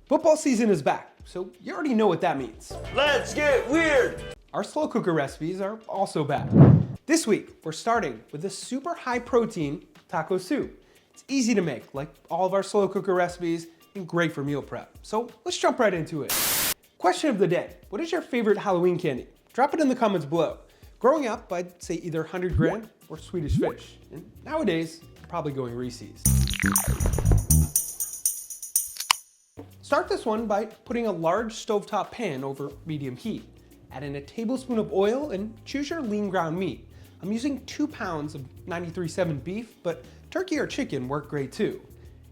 Football season is back, so you already know what that means. Let's get weird! Our slow cooker recipes are also back. This week, we're starting with a super high protein taco soup. It's easy to make, like all of our slow cooker recipes, and great for meal prep. So let's jump right into it. Question of the day, what is your favorite Halloween candy? Drop it in the comments below. Growing up, I'd say either 100 Grand or Swedish Fish. And nowadays, probably going Reese's. Start this one by putting a large stovetop pan over medium heat. Add in a tablespoon of oil and choose your lean ground meat. I'm using 2 pounds of 93.7 beef, but turkey or chicken work great too.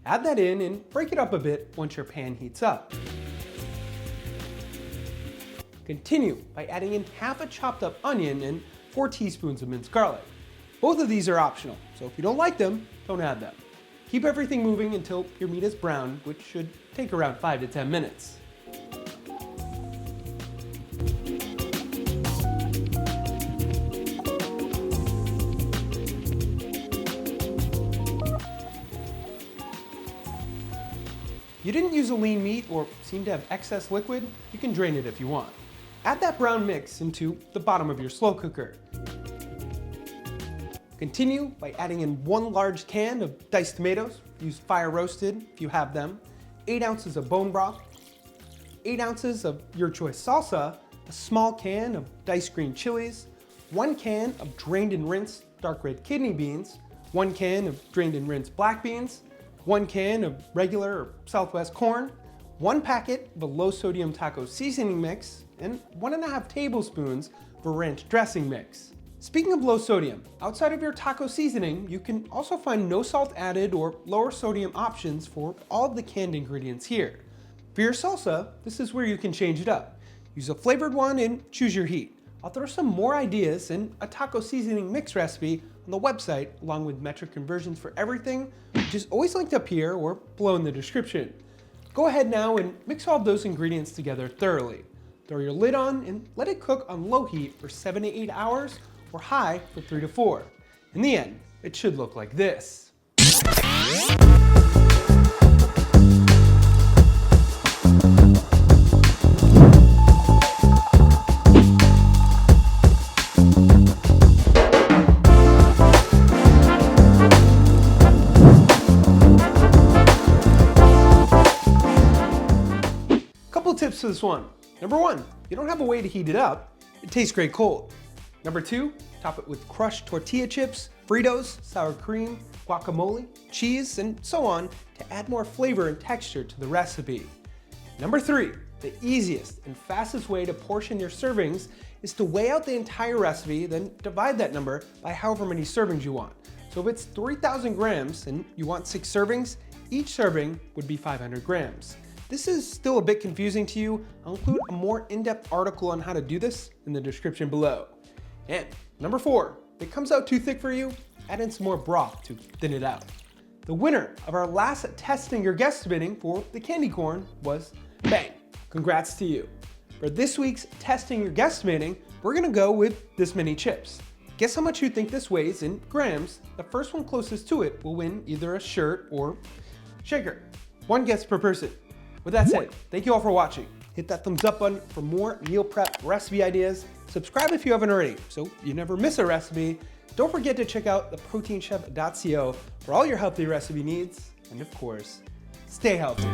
Add that in and break it up a bit once your pan heats up. Continue by adding in half a chopped up onion and 4 teaspoons of minced garlic. Both of these are optional, so if you don't like them, don't add them. Keep everything moving until your meat is brown, which should take around 5 to 10 minutes. You didn't use a lean meat or seem to have excess liquid, you can drain it if you want. Add that brown mix into the bottom of your slow cooker. Continue by adding in 1 large can of diced tomatoes, use fire roasted if you have them, 8 ounces of bone broth, 8 ounces of your choice salsa, a small can of diced green chilies, 1 can of drained and rinsed dark red kidney beans, 1 can of drained and rinsed black beans, 1 can of regular or Southwest corn, 1 packet of a low sodium taco seasoning mix, and 1.5 tablespoons of a ranch dressing mix. Speaking of low sodium, outside of your taco seasoning, you can also find no salt added or lower sodium options for all of the canned ingredients here. For your salsa, this is where you can change it up. Use a flavored one and choose your heat. I'll throw some more ideas and a taco seasoning mix recipe on the website along with metric conversions for everything, which is always linked up here or below in the description. Go ahead now and mix all of those ingredients together thoroughly. Throw your lid on and let it cook on low heat for 7 to 8 hours or high for 3 to 4. In the end, it should look like this. Couple tips to this one. Number 1, you don't have a way to heat it up. It tastes great cold. Number 2, top it with crushed tortilla chips, Fritos, sour cream, guacamole, cheese, and so on to add more flavor and texture to the recipe. Number 3, the easiest and fastest way to portion your servings is to weigh out the entire recipe, then divide that number by however many servings you want. So if it's 3,000 grams and you want 6 servings, each serving would be 500 grams. This is still a bit confusing to you. I'll include a more in-depth article on how to do this in the description below. And number 4, if it comes out too thick for you, add in some more broth to thin it out. The winner of our last testing your guesstimating for the candy corn was Bang. Congrats to you. For this week's testing your guesstimating, we're gonna go with this many chips. Guess how much you think this weighs in grams. The first one closest to it will win either a shirt or shaker. 1 guess per person. With that said, thank you all for watching. Hit that thumbs up button for more meal prep recipe ideas. Subscribe if you haven't already, so you never miss a recipe. Don't forget to check out theproteinchef.co for all your healthy recipe needs. And of course, stay healthy.